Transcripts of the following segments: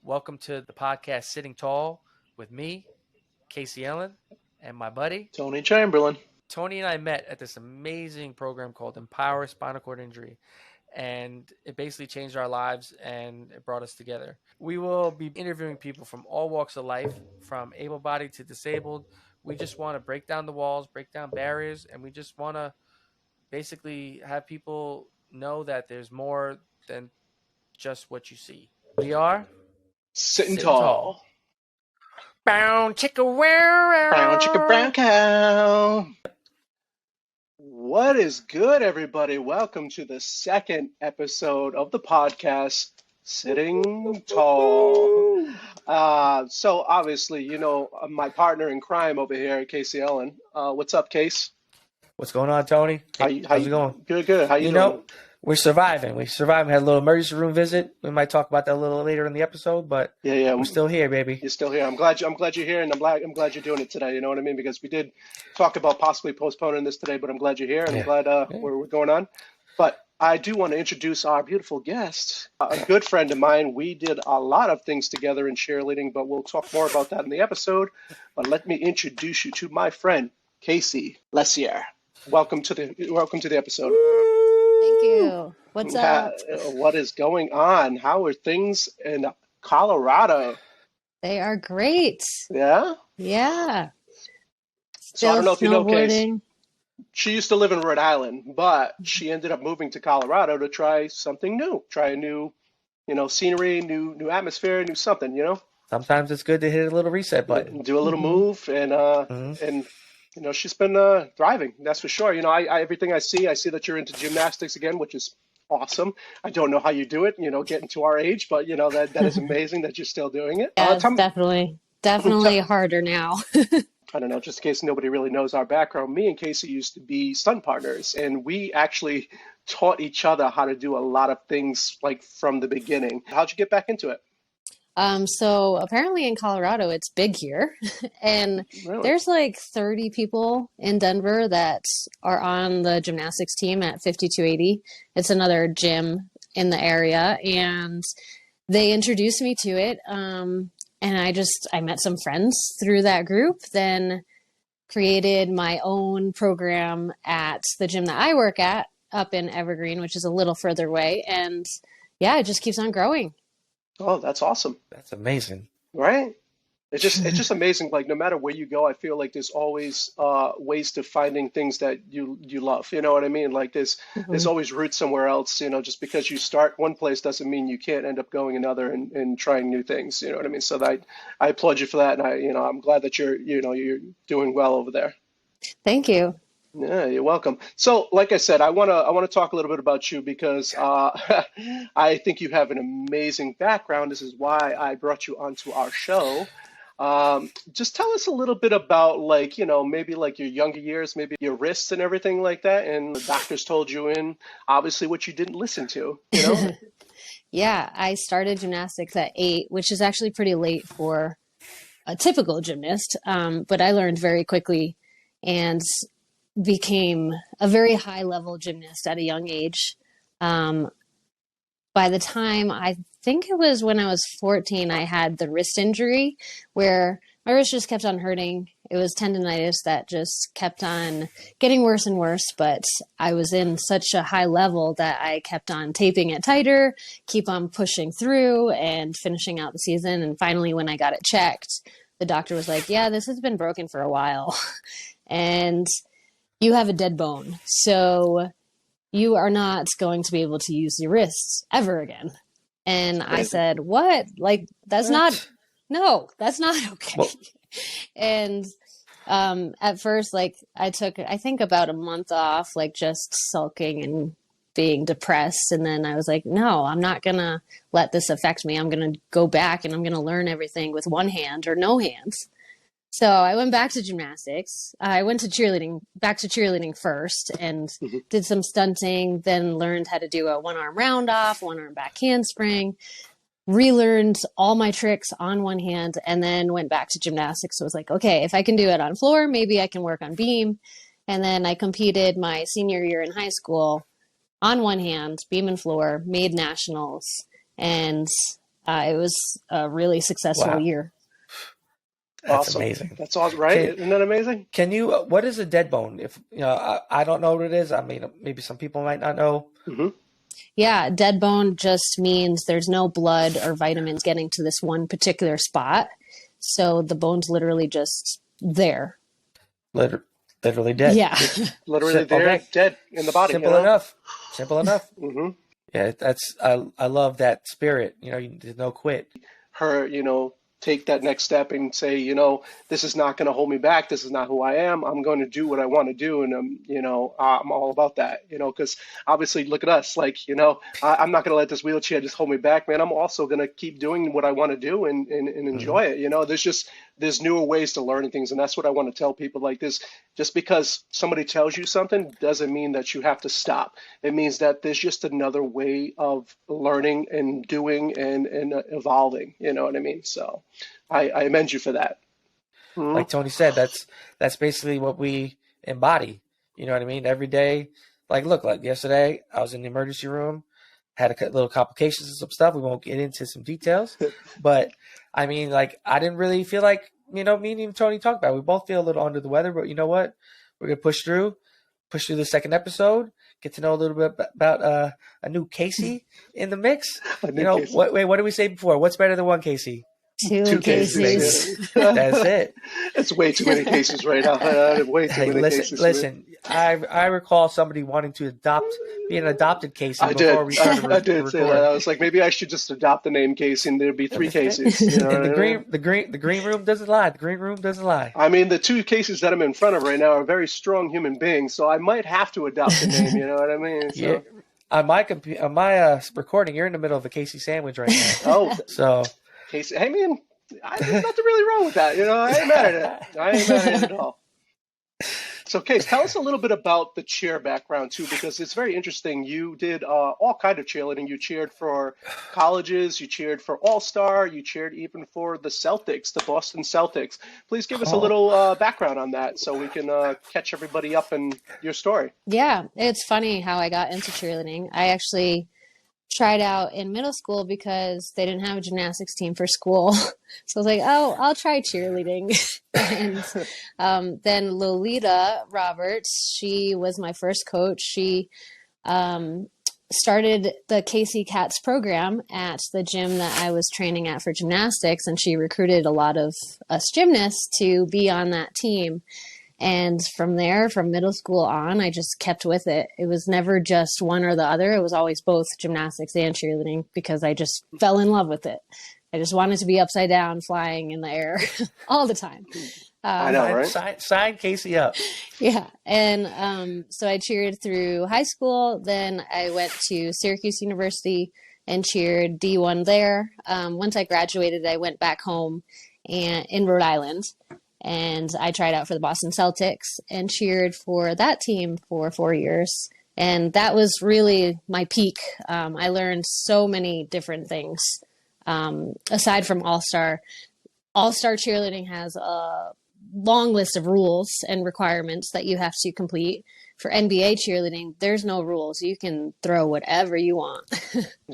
Welcome to the podcast Sitting Tall with me, Casey Ellen, and my buddy Tony Chamberlain. Tony and I met at this amazing program called Empower Spinal Cord Injury, and it basically changed our lives and it brought us together. We will be interviewing people from all walks of life, from able-bodied to disabled. We just want to break down the walls, break down barriers, and we just want to basically have people know that there's more than just what you see. We are Sitting Tall. Brown chicka wow. Brown chicka brown cow. What is good, everybody? Welcome to the second episode of the podcast, Sitting Tall. So obviously, you know, my partner in crime over here, Casey Ellen. What's up, Case? What's going on, Tony? How's it going? Good. How you doing? We're surviving. We survived. We had a little emergency room visit. We might talk about that a little later in the episode, but yeah, we're still here, baby. You're still here. I'm glad you're here, and I'm glad you're doing it today. You know what I mean? Because we did talk about possibly postponing this today, but I'm glad you're here, and I'm glad we're going on. But I do want to introduce our beautiful guest, a good friend of mine. We did a lot of things together in cheerleading, but we'll talk more about that in the episode. But let me introduce you to my friend, Casey Lesieur. Welcome to the episode. Thank you. What's up? What is going on? How are things in Colorado? They are great. Yeah? Yeah. So I don't know if you know, Case. She used to live in Rhode Island, but she ended up moving to Colorado to try something new. Try a new, scenery, new atmosphere, new something, Sometimes it's good to hit a little reset button. Do a little move and she's been thriving, that's for sure. I everything I see that you're into gymnastics again, which is awesome. I don't know how you do it, getting to our age, but that is amazing that you're still doing it. Yeah, it's definitely harder now. I don't know, just in case nobody really knows our background, me and Casey used to be stunt partners, and we actually taught each other how to do a lot of things like from the beginning. How'd you get back into it? So apparently in Colorado, it's big here. And Really? There's like 30 people in Denver that are on the gymnastics team at 5280. It's another gym in the area. And they introduced me to it. And I met some friends through that group, then created my own program at the gym that I work at up in Evergreen, which is a little further away. And yeah, it just keeps on growing. Oh, that's awesome. That's amazing. Right? It's just amazing. Like, no matter where you go, I feel like there's always ways to finding things that you love. You know what I mean? Like there's always roots somewhere else. Just because you start one place doesn't mean you can't end up going another and trying new things. You know what I mean? So I applaud you for that, and I'm glad that you're doing well over there. Thank you. Yeah, you're welcome. So, like I said, I want to talk a little bit about you because I think you have an amazing background. This is why I brought you onto our show. Just tell us a little bit about maybe like your younger years, maybe your wrists and everything like that. And the doctors told you obviously what you didn't listen to, Yeah, I started gymnastics at 8, which is actually pretty late for a typical gymnast. But I learned very quickly and became a very high level gymnast at a young age. By the time, I think it was when I was 14, I had the wrist injury where my wrist just kept on hurting. It was tendonitis that just kept on getting worse and worse, but I was in such a high level that I kept on taping it tighter, keep on pushing through and finishing out the season. And finally, when I got it checked, the doctor was like, yeah, this has been broken for a while. And you have a dead bone, so you are not going to be able to use your wrists ever again. And I said, what? Like, that's not okay. Well, and at first, I took, I think about a month off, just sulking and being depressed. And then I was like, no, I'm not going to let this affect me. I'm going to go back and I'm going to learn everything with one hand or no hands. So I went back to gymnastics. I went to back to cheerleading first and did some stunting, then learned how to do a one-arm round off, one-arm back handspring, relearned all my tricks on one hand, and then went back to gymnastics. So I was like, okay, if I can do it on floor, maybe I can work on beam. And then I competed my senior year in high school on one hand, beam and floor, made nationals, and it was a really successful year. That's awesome. amazing. That's awesome, right? Isn't that amazing? Can you? What is a dead bone? If I don't know what it is. I mean, maybe some people might not know. Mm-hmm. Yeah, dead bone just means there's no blood or vitamins getting to this one particular spot. So the bone's literally just there. Literally dead. Yeah. Literally dead in the body. Simple enough. Simple enough. Mm-hmm. Yeah, I love that spirit. There's no quit. Her, take that next step and say, this is not going to hold me back. This is not who I am. I'm going to do what I want to do. And, I'm all about that, because obviously look at us, like, I'm not going to let this wheelchair just hold me back, man. I'm also going to keep doing what I want to do and enjoy it. There's newer ways to learning things. And that's what I want to tell people like this. Just because somebody tells you something doesn't mean that you have to stop. It means that there's just another way of learning and doing and evolving. You know what I mean? So I commend you for that. Mm-hmm. Like Tony said, that's basically what we embody. You know what I mean? Every day, like yesterday, I was in the emergency room, had a little complications and some stuff. We won't get into some details, but I mean, like, I didn't really feel like, me and Tony talked about it. We both feel a little under the weather, but you know what? We're going to push through the second episode, get to know a little bit about a new Casey in the mix. Casey. What did we say before? What's better than one Casey? Two cases. That's it. It's way too many cases right now. Way too many cases. Listen, I recall somebody wanting to be an adopted Casey. I did say that. I was like, maybe I should just adopt the name Casey, and there'd be 3 cases. And the green room doesn't lie. The green room doesn't lie. I mean, the 2 cases that I'm in front of right now are very strong human beings, so I might have to adopt the name. You know what I mean? So. Yeah. On my recording, you're in the middle of a Casey sandwich right now. Oh, so. Casey, I mean, there's nothing really wrong with that. I ain't mad at it. I ain't mad at it at all. So, Case, tell us a little bit about the cheer background, too, because it's very interesting. You did all kind of cheerleading. You cheered for colleges. You cheered for All-Star. You cheered even for the Celtics, the Boston Celtics. Please give us a little background on that so we can catch everybody up in your story. Yeah, it's funny how I got into cheerleading. I actually tried out in middle school because they didn't have a gymnastics team for school. So I was like, oh, I'll try cheerleading. And then Lolita Roberts, she was my first coach. She started the Casey Katz program at the gym that I was training at for gymnastics. And she recruited a lot of us gymnasts to be on that team. And from there, from middle school on, I just kept with it. It was never just one or the other. It was always both gymnastics and cheerleading because I just fell in love with it. I just wanted to be upside down, flying in the air all the time. I know, right? Sign Casey up. Yeah. And so I cheered through high school. Then I went to Syracuse University and cheered D1 there. Once I graduated, I went back home in Rhode Island. And I tried out for the Boston Celtics and cheered for that team for 4 years. And that was really my peak. I learned so many different things. Aside from All-Star cheerleading has a long list of rules and requirements that you have to complete. For NBA cheerleading, there's no rules. You can throw whatever you want.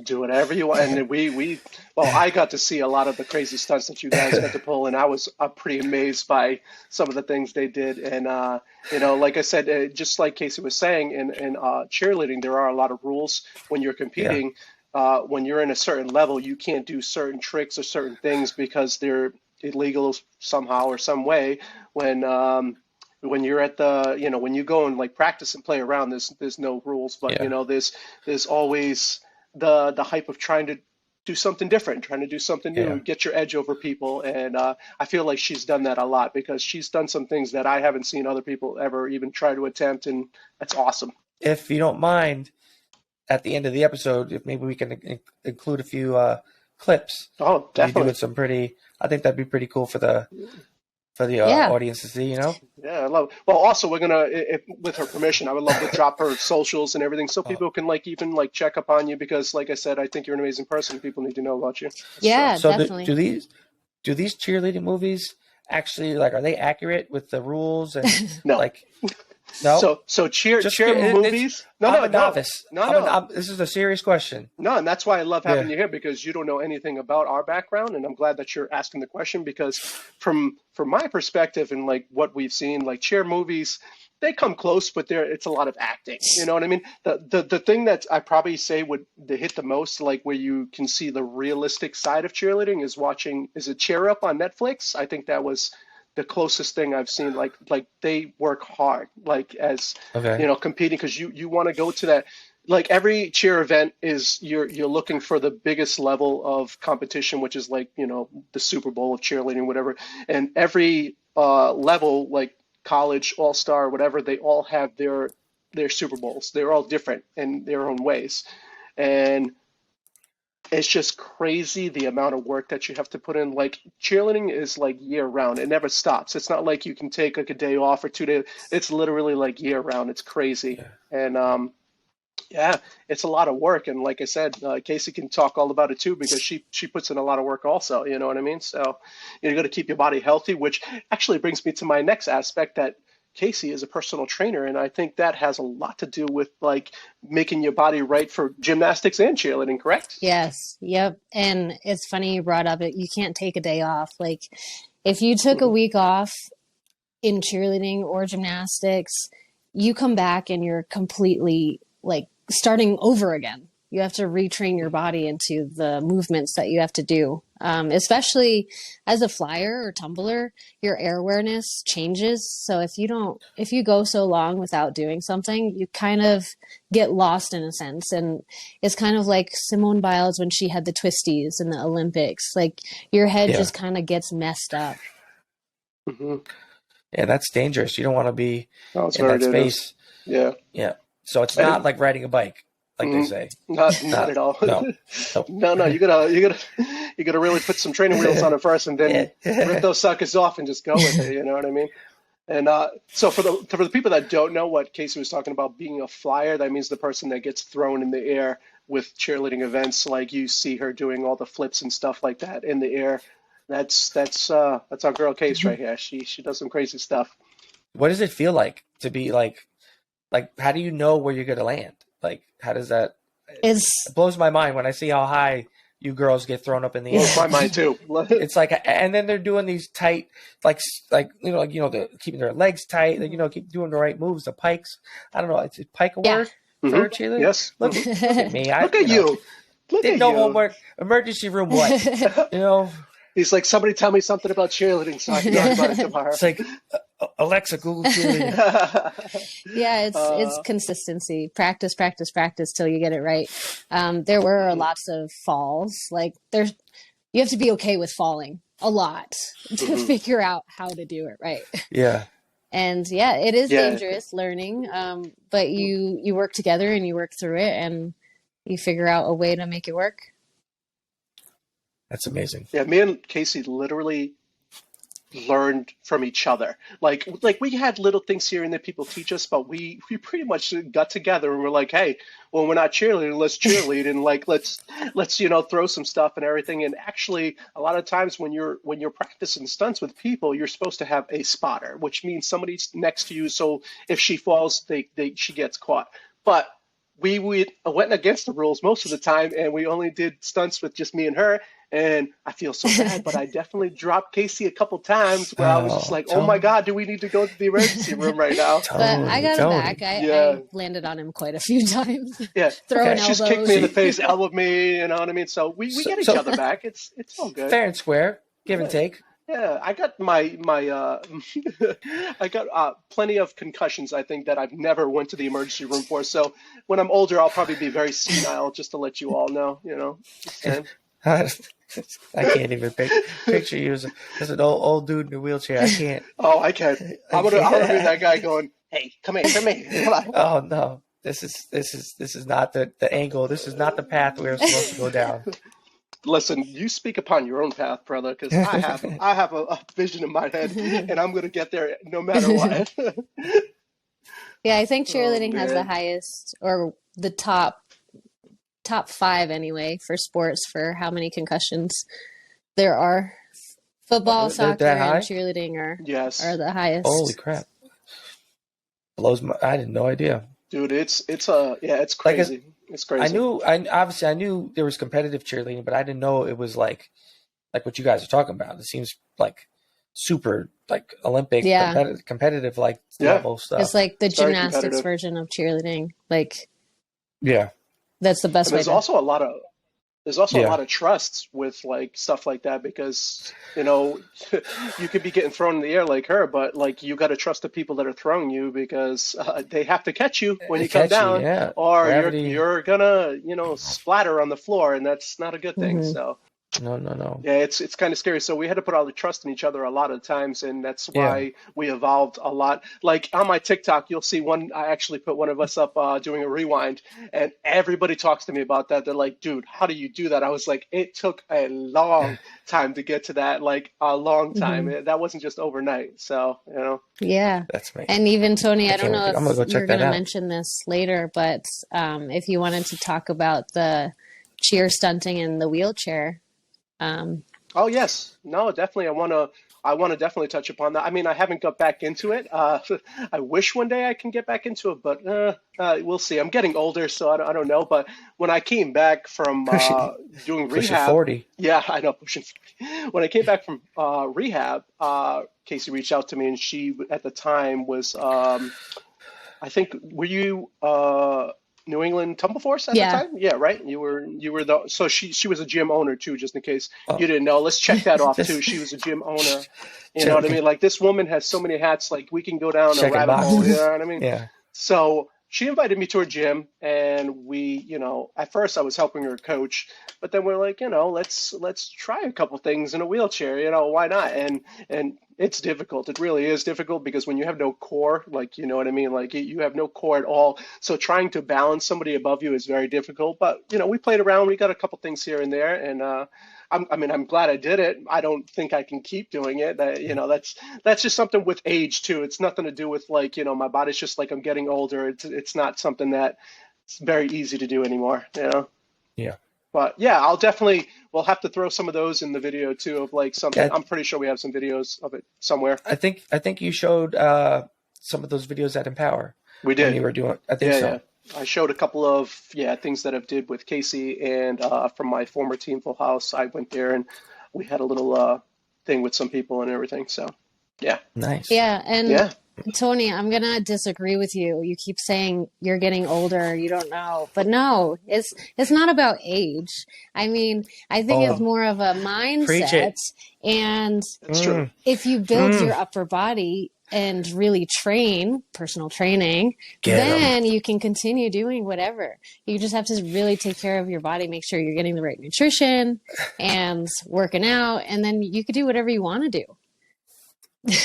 Do whatever you want. And I got to see a lot of the crazy stunts that you guys got to pull, and I was pretty amazed by some of the things they did. And, like I said, just like Casey was saying, in cheerleading, there are a lot of rules when you're competing. Yeah. When you're in a certain level, you can't do certain tricks or certain things because they're illegal somehow or some way. When you're at when you go and like practice and play around, there's no rules, but there's always the hype of trying to do something different, trying to do something new, get your edge over people. And I feel like she's done that a lot because she's done some things that I haven't seen other people ever even try to attempt. And that's awesome. If you don't mind, at the end of the episode, if maybe we can include a few clips. Oh, definitely. I think that'd be pretty cool for the audience to see, Yeah, I love it. Well, also, we're going to, with her permission, I would love to drop her socials and everything so people can even check up on you because, like I said, I think you're an amazing person. People need to know about you. Yeah, so definitely. Do these cheerleading movies actually, are they accurate with the rules? And No. No. So cheer Just movies. I'm a novice. No. This is a serious question. No, and that's why I love having you here, because you don't know anything about our background, and I'm glad that you're asking the question, because from my perspective and like what we've seen, like cheer movies, they come close, but it's a lot of acting. You know what I mean? The thing that I probably say would hit the most, like where you can see the realistic side of cheerleading, is it Cheer Up on Netflix? I think that was the closest thing I've seen. Like they work hard, like as competing, because you want to go to that. Like every cheer event is you're looking for the biggest level of competition, which is like the Super Bowl of cheerleading, whatever. And every level, like college, all-star, whatever, they all have their Super Bowls. They're all different in their own ways, and it's just crazy the amount of work that you have to put in. Like cheerleading is like year round. It never stops. It's not like you can take like a day off or 2 days. It's literally like year round. It's crazy. And it's a lot of work. And like I said, Casey can talk all about it too, because she puts in a lot of work also, you know what I mean? So you got to keep your body healthy, which actually brings me to my next aspect, that Casey is a personal trainer, and I think that has a lot to do with like making your body right for gymnastics and cheerleading, correct? Yes. Yep. And it's funny you brought up it. You can't take a day off. Like if you took a week off in cheerleading or gymnastics, you come back and you're completely like starting over again. You have to retrain your body into the movements that you have to do. Especially as a flyer or tumbler, your air awareness changes. So if you go so long without doing something, you kind of get lost in a sense. And it's kind of like Simone Biles when she had the twisties in the Olympics. Like your head just kind of gets messed up. Yeah, that's dangerous. You don't want to be in that space. Yeah. So it's not like riding a bike, like they say. Not at all. No. You gotta really put some training wheels on it first, and then rip those suckers off and just go with it. You know what I mean? And so for the people that don't know what Casey was talking about, being a flyer, that means the person that gets thrown in the air with cheerleading events. Like you see her doing all the flips and stuff like that in the air. That's our girl Case right here. She does some crazy stuff. What does it feel like to be like how do you know where you're gonna land? Like how does that? It blows my mind when I see how high you girls get thrown up in the air. Blows my mind too. It's like, and then they're doing these tight, they're keeping their legs tight. Keep doing the right moves. The pikes. I don't know. It's pike a word for cheerleading. Yes. Look at me. Look at you. Didn't know homework. Emergency room. What? He's like, somebody tell me something about cheerleading so I can talk about it tomorrow. It's like, Alexa, Google cheerleading. It's consistency. Practice till you get it right. There were lots of falls. Like you have to be okay with falling a lot to figure out how to do it right. Yeah. And it is dangerous learning. But you work together and you work through it and you figure out a way to make it work. That's amazing. Yeah, me and Casey literally learned from each other. Like we had little things here and there people teach us, but we pretty much got together and we're like, hey, well, we're not cheerleading, let's cheerlead, and like let's throw some stuff and everything. And actually, a lot of times when you're practicing stunts with people, you're supposed to have a spotter, which means somebody's next to you. So if she falls, she gets caught. But we went against the rules most of the time, and we only did stunts with just me and her. And I feel so bad, but I definitely dropped Casey a couple times where I was just like, oh my God, do we need to go to the emergency room right now? But I got him back. I landed on him quite a few times. Yeah. Throwing elbows. She's kicked me in the face, elbowed me, you know what I mean? So we get each other back. It's all good. Fair and square, give and take. Yeah, I got I got plenty of concussions, I think, that I've never went to the emergency room for. So when I'm older, I'll probably be very senile, just to let you all know, I can't even picture you as an old dude in a wheelchair. I can't. Oh, I can't. I'm gonna be that guy going, "Hey, come here, come on." Oh no, this is not the angle. This is not the path we're supposed to go down. Listen, you speak upon your own path, brother, because I have a vision in my head, and I'm gonna get there no matter what. Yeah, I think cheerleading has the highest, or the top 5 anyway, for sports for how many concussions there are. Football, soccer, and cheerleading are the highest. Holy crap. I had no idea. Dude, it's crazy. Like, it's crazy. I knew there was competitive cheerleading, but I didn't know it was like what you guys are talking about. It seems like super like Olympic competitive like level stuff. It's like the gymnastics version of cheerleading. Like, yeah, that's the best way. There's also a lot of trusts with like stuff like that, because you could be getting thrown in the air like her, but like you got to trust the people that are throwing you, because they have to catch you when you come down, or gravity. you're gonna splatter on the floor, and that's not a good thing. So no. Yeah, it's kind of scary. So we had to put all the trust in each other a lot of times, and that's why we evolved a lot. Like on my TikTok, you'll see I actually put one of us up doing a rewind, and everybody talks to me about that. They're like, dude, how do you do that? I was like, it took a long time to get to that, like a long time. That wasn't just overnight. So, Yeah. That's me. And even Tony, I don't know if you're going to mention this later, but if you wanted to talk about the cheer stunting in the wheelchair. Oh yes, no, definitely. I want to definitely touch upon that. I mean, I haven't got back into it. I wish one day I can get back into it, but we'll see. I'm getting older, so I don't know. But when I came back from doing rehab, 40. Yeah, I know, pushing 40. When I came back from rehab, Casey reached out to me, and she at the time was, I think, were you? New England Tumble Force at the time? Yeah, right. You were so she was a gym owner too, just in case you didn't know. Let's check that off too. She was a gym owner. You know what I mean? Like, this woman has so many hats, like we can go down a rabbit hole, you know what I mean? Yeah. So she invited me to her gym, and we, at first I was helping her coach, but then we're like, let's try a couple things in a wheelchair, why not? And it's difficult. It really is difficult, because when you have no core, like, you know what I mean? Like, you have no core at all. So trying to balance somebody above you is very difficult. But, we played around. We got a couple things here and there. And I'm glad I did it. I don't think I can keep doing it. That's just something with age too. It's nothing to do with like, my body's just like, I'm getting older. It's not something that's very easy to do anymore, Yeah. But yeah, we'll have to throw some of those in the video too, of like something. I'm pretty sure we have some videos of it somewhere. I think you showed some of those videos at Empower. We did. When you were doing, I think so. Yeah. I showed a couple of things that I've did with Casey, and from my former team, Full House. I went there and we had a little thing with some people and everything. So yeah. Nice. Yeah, and Tony, I'm gonna disagree with you. You keep saying you're getting older, you don't know, but no, it's not about age. I mean, I think it's more of a mindset, and that's true. If you build your upper body and really train, personal training, then you can continue doing whatever. You just have to really take care of your body, make sure you're getting the right nutrition and working out, and then you could do whatever you want to do.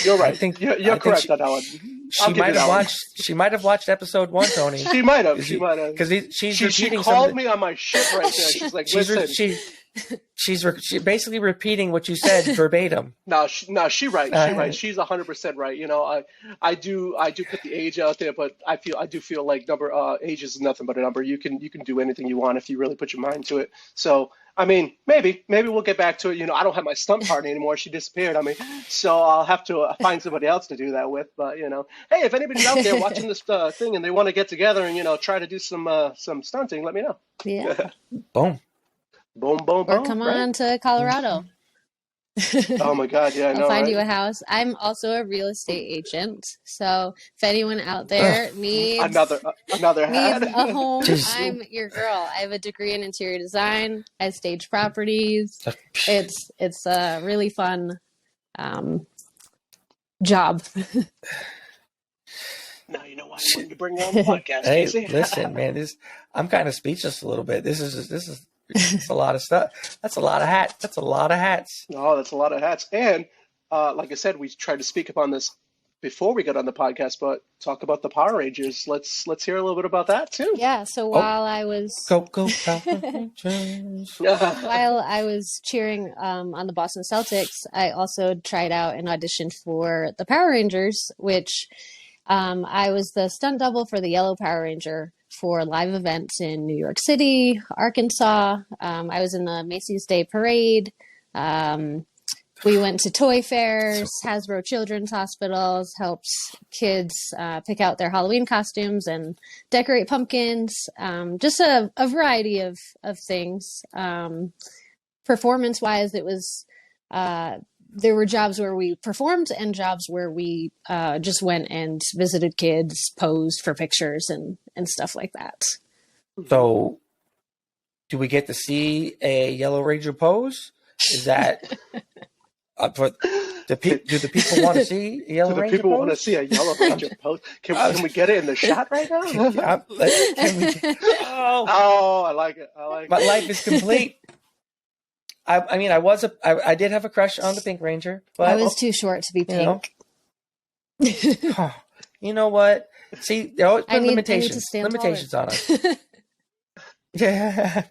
You're right. I think you're correct on that one. She might have watched episode 1, Tony. She might have. Because she called me on my shit right there. She's like, listen. She's basically repeating what you said verbatim. No, she's right. She's 100% right. I do put the age out there, but I do feel like age is nothing but a number. You can do anything you want if you really put your mind to it. So I mean, maybe we'll get back to it. I don't have my stunt partner anymore. She disappeared. So I'll have to find somebody else to do that with. But hey, if anybody's out there watching this thing and they want to get together and try to do some stunting, let me know. Yeah. Boom. Boom, boom, boom. Or come on to Colorado. Oh my God, yeah, I know. I'll find you a house. I'm also a real estate agent, so if anyone out there needs another needs a home, I'm your girl. I have a degree in interior design. I stage properties. It's a really fun job. Now you know why I wanted to bring you on the podcast. Hey, Casey. Listen, man, I'm kind of speechless a little bit. This is it's a lot of stuff. That's a lot of hats. That's a lot of hats. Oh, that's a lot of hats. And like I said, we tried to speak upon this before we got on the podcast, but talk about the Power Rangers. Let's hear a little bit about that too. Yeah. So while I was go Power Rangers. While I was cheering on the Boston Celtics, I also tried out and auditioned for the Power Rangers, which I was the stunt double for the Yellow Power Ranger for live events in New York City, Arkansas. I was in the Macy's Day Parade. We went to toy fairs, Hasbro Children's Hospitals, helps kids pick out their Halloween costumes and decorate pumpkins. Just a variety of things. Performance-wise, it was there were jobs where we performed and jobs where we just went and visited kids, posed for pictures and stuff like that. So, do we get to see a Yellow Ranger pose? Is that for do the people want to see a Yellow Ranger pose? Do the people want to see a Yellow Ranger pose? Can we get it in the shot right now? Oh, I like it. My life is complete. I mean, I did have a crush on the Pink Ranger, but I was too short to be pink. You know what? See, there always been limitations on us. Yeah.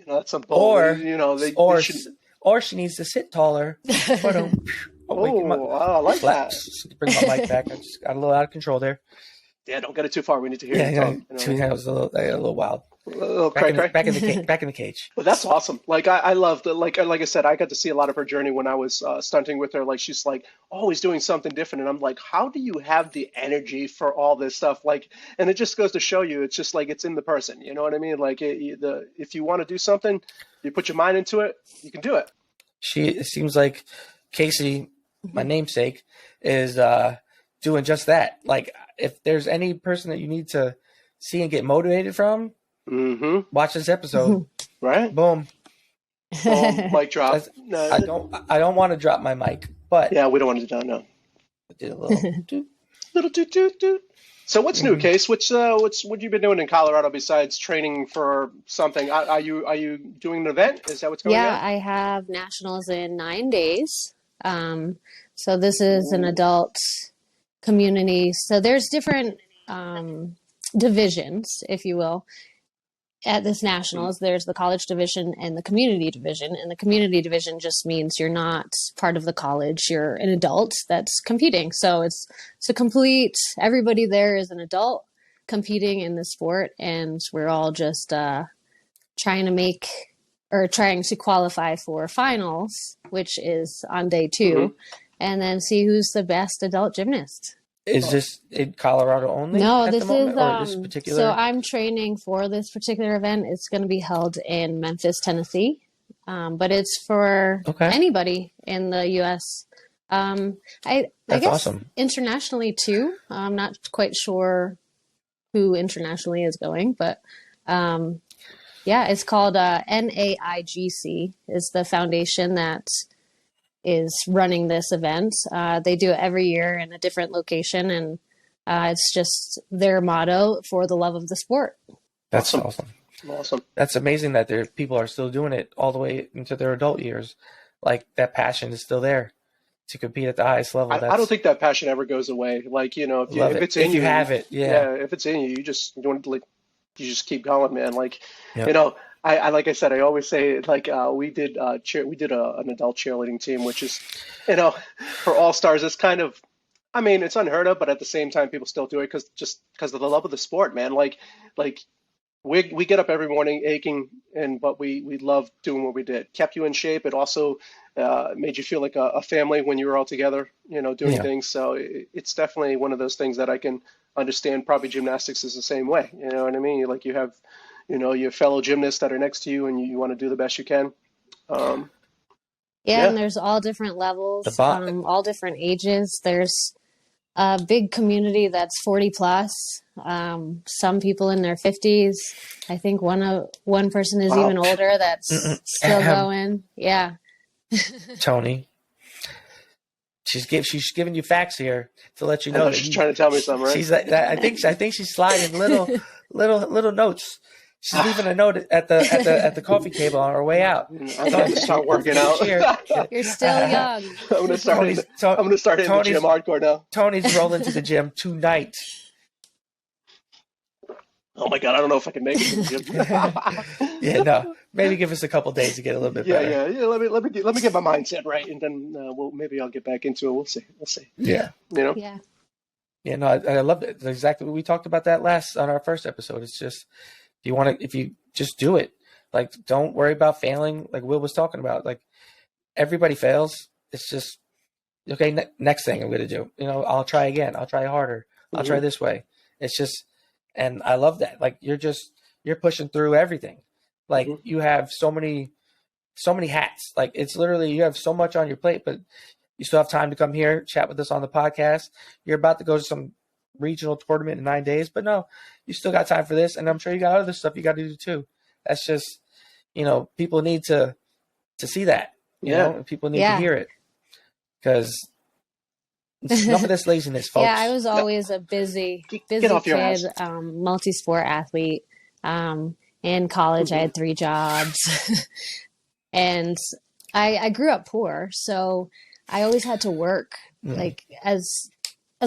That's a bold, or she needs to sit taller. I like that. Bring my mic back. I just got a little out of control there. Yeah, don't get it too far. We need to hear you talk. It was a little wild. Back in the cage. Well, that's awesome. Like I love the like I said, I got to see a lot of her journey when I was stunting with her. Like she's like always doing something different, and I'm like, how do you have the energy for all this stuff? Like, and it just goes to show you, it's just like it's in the person. You know what I mean? Like if you want to do something, you put your mind into it, you can do it. It seems like Casey, my namesake, is doing just that. Like if there's any person that you need to see and get motivated from, watch this episode. Right? Boom. Mic drop. I don't want to drop my mic, but yeah, we don't want to do that. No. I did a little doot. So what's new, Case? What you been doing in Colorado besides training for something? Are you doing an event? Is that what's going on? Yeah, I have nationals in 9 days. So this is an adult community. So there's different divisions, if you will. At this nationals, there's the college division and the community division. And the community division just means you're not part of the college. You're an adult that's competing. So it's a complete, everybody there is an adult competing in the sport. And we're all just trying to qualify for finals, which is on day 2, and then see who's the best adult gymnast. Is this in Colorado only? No, this is this particular... So I'm training for this particular event. It's going to be held in Memphis, Tennessee, but it's for anybody in the U.S. I guess awesome. Internationally too. I'm not quite sure who internationally is going, but it's called NAIGC is the foundation that is running this event. They do it every year in a different location, and it's just their motto, for the love of the sport. That's awesome. That's amazing that people are still doing it all the way into their adult years. Like that passion is still there to compete at the highest level. I don't think that passion ever goes away. Like, if it's in you, have it, if it's in you, you just keep going, man. Like, I like I said, I always say, like, we did an adult cheerleading team, which is, for all stars, it's kind of, I mean, it's unheard of, but at the same time, people still do it because of the love of the sport, man. Like we get up every morning aching, but we love doing what we did. Kept you in shape. It also made you feel like a family when you were all together, doing things. So it's definitely one of those things that I can understand. Probably gymnastics is the same way. You know what I mean? Like you have, your fellow gymnasts that are next to you, and you want to do the best you can. And there's all different levels, all different ages. There's a big community that's 40 plus. Some people in their 50s. I think one person is even older that's still going. Yeah. Tony. She's giving you facts here to let you know. She's trying to tell me something, right? She's I think she's sliding little notes. She's leaving a note at the coffee table on her way out. I'm going to start working out. You're still young. I'm going to start hitting the gym hardcore now. Tony's rolling to the gym tonight. Oh my God, I don't know if I can make it to the gym. Maybe give us a couple days to get a little bit better. Yeah. Let me get my mindset right, and then maybe I'll get back into it. We'll see. Yeah. Yeah. Yeah. No, I loved it. Exactly. We talked about that on our first episode. It's just if you just do it, like don't worry about failing. Like Will was talking about, like everybody fails. it's just, okay, next thing I'm going to do, I'll try again. I'll try harder. I'll try this way. It's just, and I love that. Like you're pushing through everything. Like you have so many hats. Like it's literally, you have so much on your plate, but you still have time to come here, chat with us on the podcast. You're about to go to some regional tournament in 9 days, but no, you still got time for this. And I'm sure you got other stuff you got to do too. That's just, people need to see that, and people need to hear it, because enough of this laziness, folks. Yeah, I was always a busy kid, multi-sport athlete. In college, I had 3 jobs, and I grew up poor, so I always had to work. Like as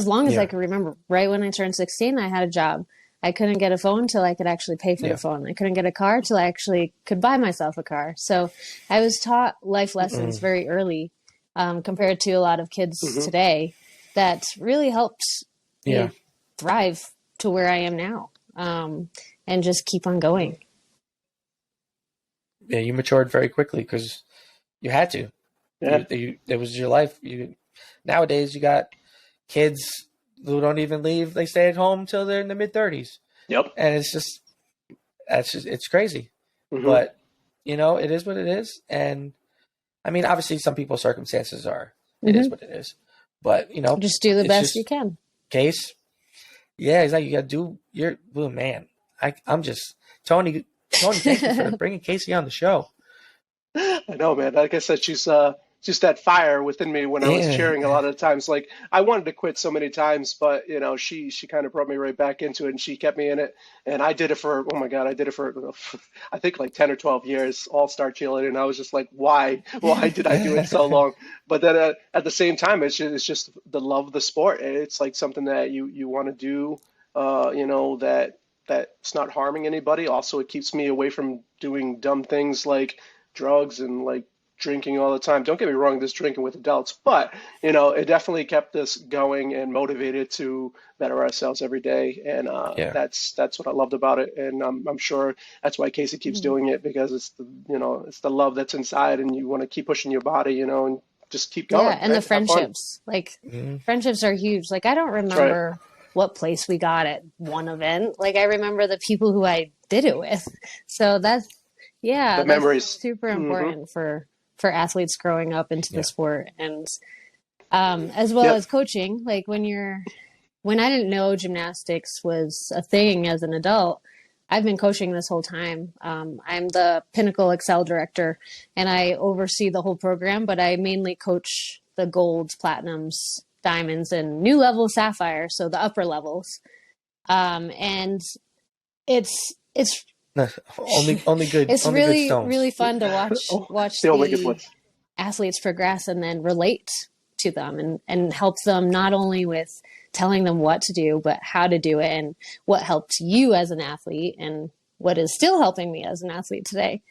long as I could remember. Right when I turned 16, I had a job. I couldn't get a phone till I could actually pay for the phone. I couldn't get a car till I actually could buy myself a car. So I was taught life lessons very early, compared to a lot of kids today. That really helped me thrive to where I am now, and just keep on going. Yeah, you matured very quickly because you had to. Yeah, it was your life. Nowadays, you got kids who don't even leave; they stay at home till they're in the mid-30s. Yep, and it's crazy. But it is what it is, and I mean, obviously, some people's circumstances are. It is what it is. But just do the best you can. Case, yeah, exactly. You got to do man. I'm just Tony. Thank you for bringing Casey on the show. I know, man. Like I said, she's just that fire within me when I was cheering. A lot of the times, like I wanted to quit so many times, but she kind of brought me right back into it, and she kept me in it. And I did it for I think like 10 or 12 years, all-star cheerleading. And I was just like, why did I do it so long? But then at the same time, it's just the love of the sport. It's like something that you want to do, that's not harming anybody. Also, it keeps me away from doing dumb things like drugs and like drinking all the time. Don't get me wrong, this drinking with adults, but it definitely kept us going and motivated to better ourselves every day. And that's what I loved about it. And I'm sure that's why Casey keeps doing it, because it's the love that's inside, and you want to keep pushing your body, and just keep going. Yeah, and the friendships, friendships are huge. Like I don't remember what place we got at one event. Like I remember the people who I did it with. So that's memories. Super important for athletes growing up into the sport, and as well as coaching. Like when I didn't know gymnastics was a thing as an adult, I've been coaching this whole time. I'm the Pinnacle Excel director, and I oversee the whole program, but I mainly coach the golds, platinums, diamonds, and new level sapphire, so the upper levels. And it's only good. It's only really good really fun to watch the athletes progress and then relate to them and help them not only with telling them what to do, but how to do it, and what helped you as an athlete and what is still helping me as an athlete today.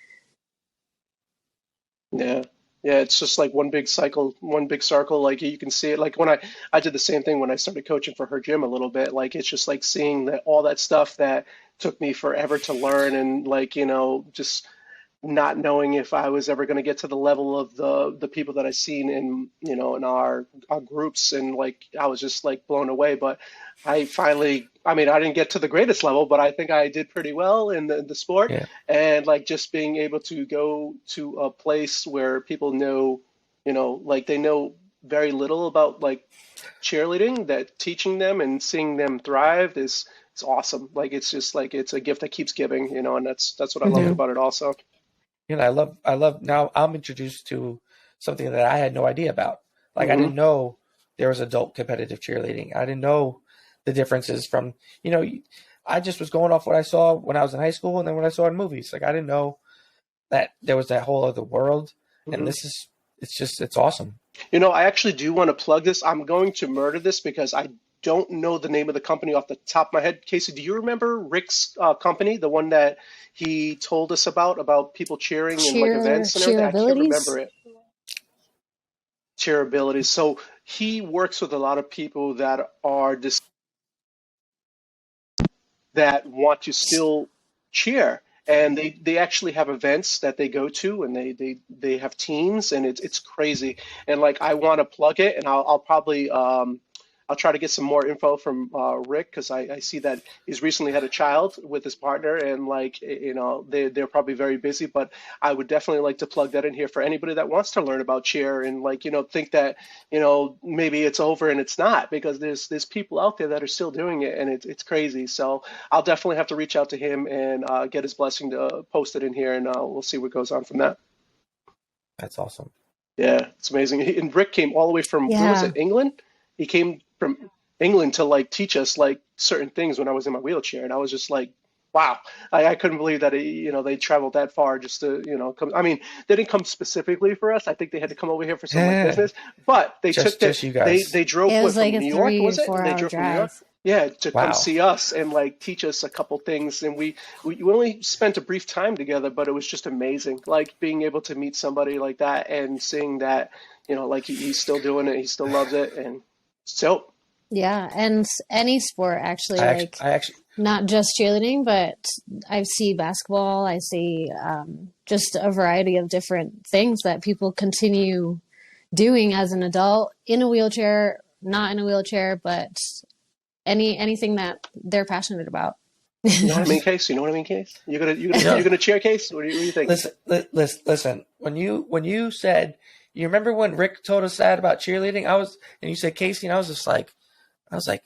Yeah, it's just like one big cycle, one big circle. Like you can see it. Like when I did the same thing when I started coaching for her gym a little bit. Like it's just like seeing that all that stuff that took me forever to learn, and like just not knowing if I was ever going to get to the level of the people that I seen in in our groups, and like I was just like blown away. But I finally, I didn't get to the greatest level, but I think I did pretty well in the sport. And like just being able to go to a place where people know, like they know very little about like cheerleading, that teaching them and seeing them thrive is it's awesome. Like it's just like it's a gift that keeps giving, and that's what I love about it also. I love now I'm introduced to something that I had no idea about. Like I didn't know there was adult competitive cheerleading. I didn't know the differences from, I just was going off what I saw when I was in high school and then what I saw in movies. Like I didn't know that there was that whole other world. And it's awesome. I actually do want to plug this. I'm going to murder this because I don't know the name of the company off the top of my head. Casey, do you remember Rick's company, the one that he told us about people cheering and like events and everything? I can't remember it. Cheerability. So he works with a lot of people that that want to still cheer. and they actually have events that they go to, and they have teams, and it's crazy. And like I want to plug it, and I'll probably I'll try to get some more info from Rick, because I see that he's recently had a child with his partner, and like they're probably very busy. But I would definitely like to plug that in here for anybody that wants to learn about cheer, and like think that maybe it's over, and it's not, because there's people out there that are still doing it, and it's crazy. So I'll definitely have to reach out to him and get his blessing to post it in here, and we'll see what goes on from that. That's awesome. Yeah, it's amazing. And Rick came all the way from where was it, England? He came from England to like teach us like certain things when I was in my wheelchair, and I was just like, wow, I couldn't believe that they traveled that far just to come. I mean, they didn't come specifically for us. I think they had to come over here for some like business, but they took just you guys. They drove it was from like New York, was it? 3 or 4 They hour drove drive. from New York. Yeah, to come see us and like teach us a couple things, and we only spent a brief time together, but it was just amazing. Like being able to meet somebody like that and seeing that like he's still doing it, he still loves it, and so. Yeah, and any sport actually, I actually not just cheerleading, but I see basketball, I see just a variety of different things that people continue doing as an adult, in a wheelchair, not in a wheelchair, but anything that they're passionate about. You know what I mean, Case? You know what I mean, Case? You're gonna cheer, Case? What do you think? Listen. When you said, you remember when Rick told us that about cheerleading? And you said Casey, and I was like,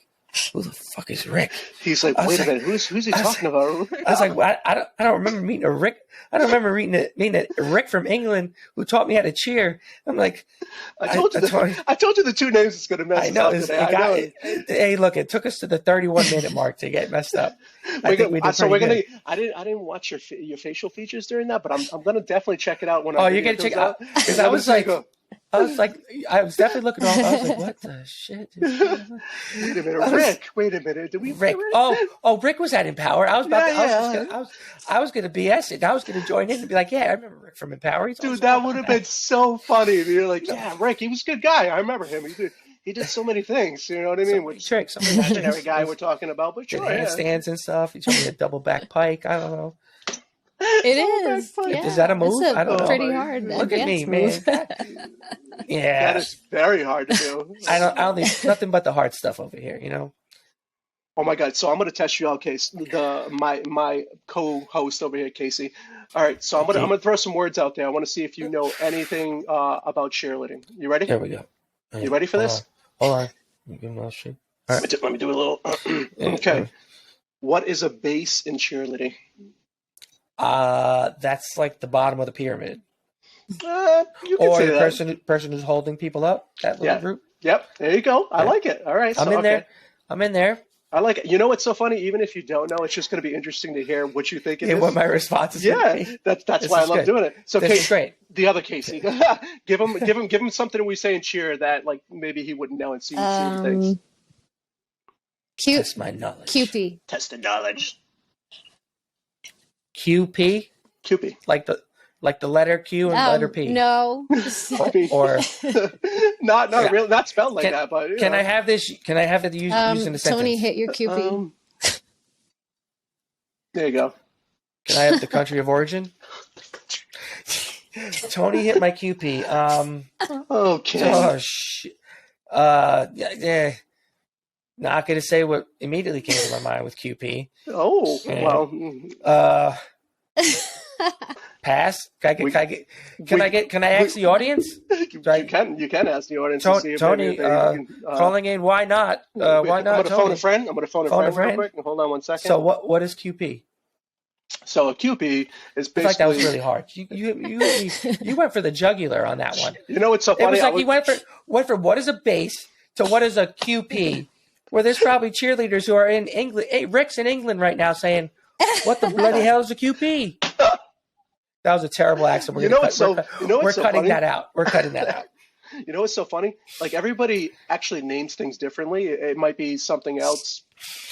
who the fuck is Rick? He's like, wait a minute, who's he talking about? I was like, well, I don't remember meeting a Rick. I don't remember meeting a Rick from England who taught me how to cheer. I'm like, I told you the two names it's going to mess up today. Hey, look, it took us to the 31-minute mark to get messed up. I didn't watch your facial features during that, but I'm going to definitely check it out when you're going to check it out, because I was definitely looking off. I was like, what the shit? Wait a minute, Rick. Wait a minute. Did we? Rick. Rick was at Empower. I was going to BS it. I was going to join in and be like, yeah, I remember Rick from Empower. Dude, that would have been so funny. You're like, yeah, Rick, he was a good guy. I remember him. He did so many things. You know what I mean? Which tricks. Some imaginary guy we're talking about, but sure, handstands and stuff. He told me a double back pike. I don't know. It is. Yeah. Is that a move? I don't know. Pretty hard. Look at me, man. That is very hard to do. I don't think nothing but the hard stuff over here, Oh my God! So I'm going to test you out, Case. My co-host over here, Casey. All right, so I'm going to throw some words out there. I want to see if you know anything about cheerleading. You ready? There we go. You ready for this? Hold on. Give me a shake. All right. Let me do a little. Okay. What is a base in cheerleading? That's like the bottom of the pyramid. You can or say the that. person who's holding people up. That little group. Yep. There you go. I like it. All right. I'm in there. I like it. You know what's so funny? Even if you don't know, it's just going to be interesting to hear what you think it is. What my response is. Yeah, that's why I love doing it. So, this is great. The other Casey, give him something we say in cheer that like maybe he wouldn't know and see things. Test my knowledge. QP. Test the knowledge. QP. QP. Like the letter Q and letter P. No. Or not real, not spelled like that. But can I have this? Can I have it used in a sentence? Tony, hit your QP. There you go. Can I have the country of origin? Tony hit my QP. Okay. Oh shit. Yeah. Not going to say what immediately came to my mind with QP. Oh, well. Pass. Can I ask the audience? You can ask the audience. Tony, calling in. Why not? Why not? I'm going to phone a friend. Real quick. Hold on 1 second. So what is QP? So a QP is basically. I thought that was really hard. You went for the jugular on that one. You know what's so funny? It was like you went for what is a base to what is a QP. Where there's probably cheerleaders who are in England. Hey, Rick's in England right now saying, "What the bloody hell is a QP?" That was a terrible accent. We're cutting that out. We're cutting that out. You know what's so funny? Like everybody actually names things differently. It might be something else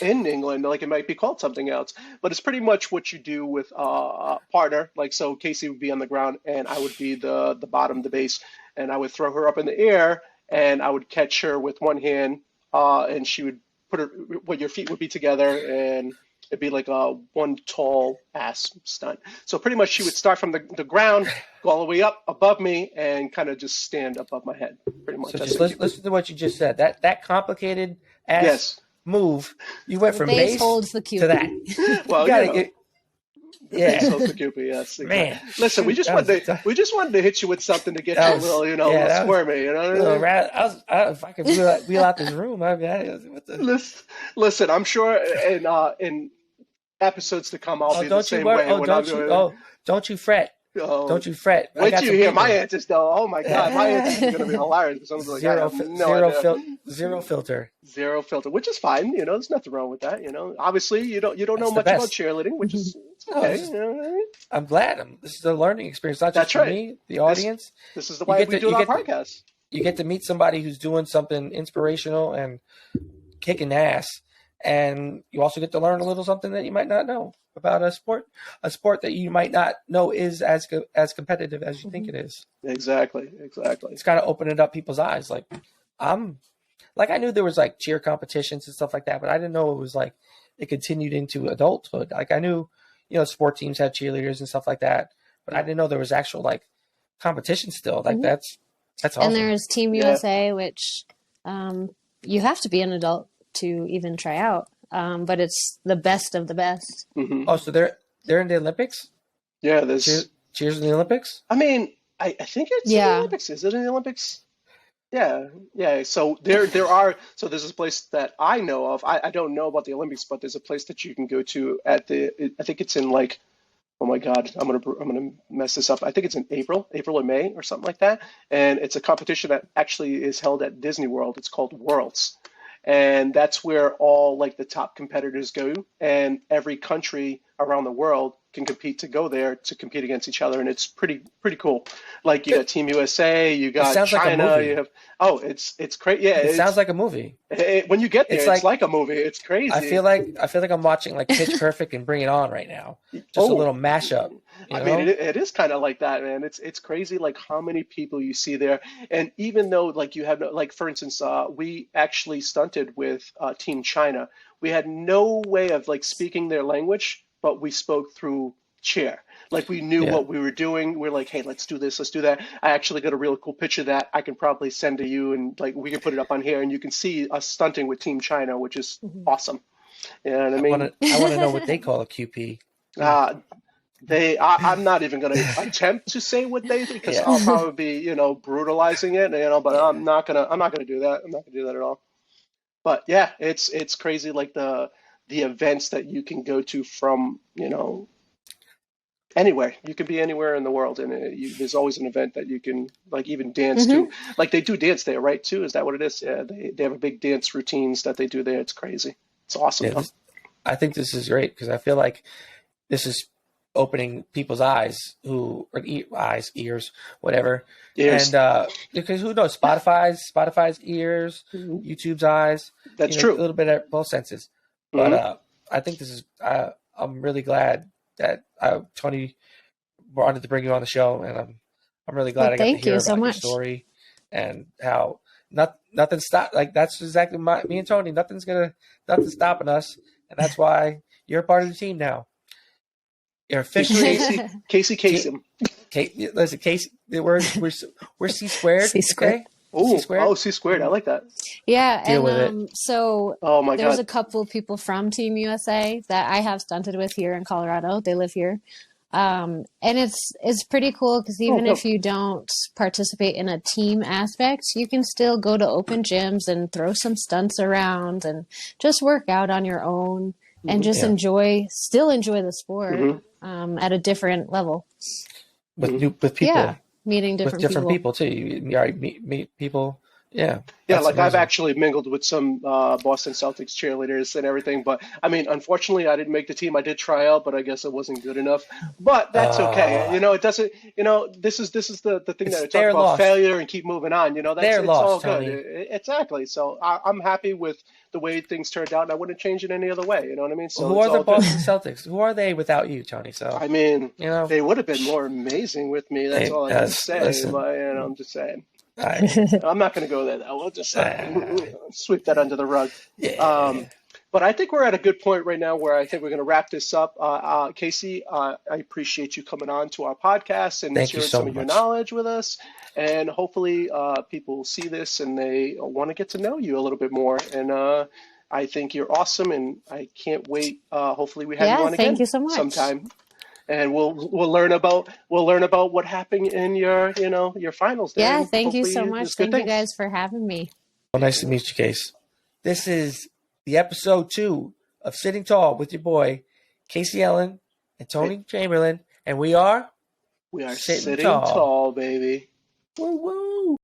in England, like it might be called something else. But it's pretty much what you do with a partner. Like so, Casey would be on the ground, and I would be the bottom, the base, and I would throw her up in the air, and I would catch her with one hand. And she would put her, your feet would be together, and It'd be like a one tall ass stunt. So pretty much she would start from the ground, go all the way up above me, and kind of just stand above my head. Pretty much. So just listen to what you just said. That complicated ass move, you went from base holds the to that. Well, yeah. So Cupid, yes. Exactly. Man, listen, we just wanted to hit you with something to get you a little, a little squirmy, you know. If I could wheel out this room, Listen, I'm sure in episodes to come, I'll be the same way. Don't you fret. Oh, don't you fret. Wait till you hear my answers, though. Oh my God, my answers are going to be hilarious. Because I'm like, zero filter, which is fine. There's nothing wrong with that. Obviously, you don't know much about cheerleading, which is okay. I'm glad. This is a learning experience, not just for me, the audience. This is the way we do our podcast. You get to meet somebody who's doing something inspirational and kicking ass, and you also get to learn a little something that you might not know about a sport that you might not know is as competitive as you think it is. Exactly. It's kind of opening up people's eyes. Like I knew there was like cheer competitions and stuff like that, but I didn't know it was like it continued into adulthood. Like I knew, sport teams had cheerleaders and stuff like that, but I didn't know there was actual like competition still. Like that's awesome. And there's Team USA, which you have to be an adult to even try out. But it's the best of the best. Mm-hmm. Oh, so they're in the Olympics? Yeah, there's cheers in the Olympics? I mean, I think it's in the Olympics. Is it in the Olympics? Yeah. So there are. So there's this place that I know of. I don't know about the Olympics, but there's a place that you can go to I think it's in like. Oh my God, I'm gonna mess this up. I think it's in April or May or something like that. And it's a competition that actually is held at Disney World. It's called Worlds. And that's where all like the top competitors go, and every country around the world can compete to go there to compete against each other, and it's pretty cool. Like you got Team USA, you got China, like you have it's crazy. Yeah, it sounds like a movie. When you get there, it's like a movie. It's crazy. I feel like I'm watching like Pitch Perfect and Bring It On right now. Just a little mashup. I mean, it is kind of like that, man. It's crazy, like how many people you see there, and even though like you have like, for instance, we actually stunted with Team China. We had no way of like speaking their language, but we spoke through cheer. Like we knew what we were doing. We're like, hey, let's do this, let's do that. I actually got a real cool picture that I can probably send to you, and like we can put it up on here, and you can see us stunting with Team China, which is awesome. You know what I mean? I want to know what they call a QP. I'm not even going to attempt to say what they think, because I'll probably be, brutalizing it, but I'm not going to do that. I'm not going to do that at all. But yeah, it's crazy, like the events that you can go to from, anywhere. You can be anywhere in the world, and there's always an event that you can like even dance to. Like they do dance there, right? Too, is that what it is? Yeah, they have a big dance routines that they do there. It's crazy. It's awesome. Yeah, I think this is great because I feel like this is opening people's eyes, ears, whatever. Ears. And because who knows, Spotify's ears, YouTube's eyes. That's true. A little bit of both senses. But I think this is. I'm really glad that Tony wanted to bring you on the show, and I'm really glad I got to hear about your story and how nothing stopped. Like that's exactly me and Tony. Nothing's stopping us, and that's why you're a part of the team now. You're officially Casey Kasem. Listen, Casey, we're C squared. C squared. Okay? C squared. I like that. Yeah, Deal with it. So there's a couple of people from Team USA that I have stunted with here in Colorado. They live here. And it's pretty cool because even if you don't participate in a team aspect, you can still go to open gyms and throw some stunts around and just work out on your own and just enjoy the sport at a different level. With people. Yeah, meeting different people too. You already meet people. Yeah. Yeah, like amazing. I've actually mingled with some Boston Celtics cheerleaders and everything, but I mean, unfortunately, I didn't make the team. I did try out, but I guess it wasn't good enough. But that's okay. It doesn't. This is the thing that I talk about loss. Failure and keep moving on. It's loss, all Tony. good. Exactly. So I'm happy with the way things turned out, and I wouldn't change it any other way. You know what I mean? So who are the Boston Celtics? Who are they without you, Tony? So I mean, they would have been more amazing with me. That's all I can say. Listen. But I'm just saying. I'm not going to go there. We'll just sweep that under the rug. Yeah. But I think we're at a good point right now where I think we're going to wrap this up. Casey, I appreciate you coming on to our podcast and sharing some of your knowledge with us. And hopefully people will see this and they want to get to know you a little bit more. And I think you're awesome, and I can't wait. Hopefully we have you on again thank you so much. sometime. And we'll learn about what happened in your finals there. Yeah, thank you so much. Thank you guys for having me. Well, nice to meet you, Case. This is the episode 2 of Sitting Tall with your boy, Casey Ellen and Tony Chamberlain. And we are sitting tall, baby. Woo woo.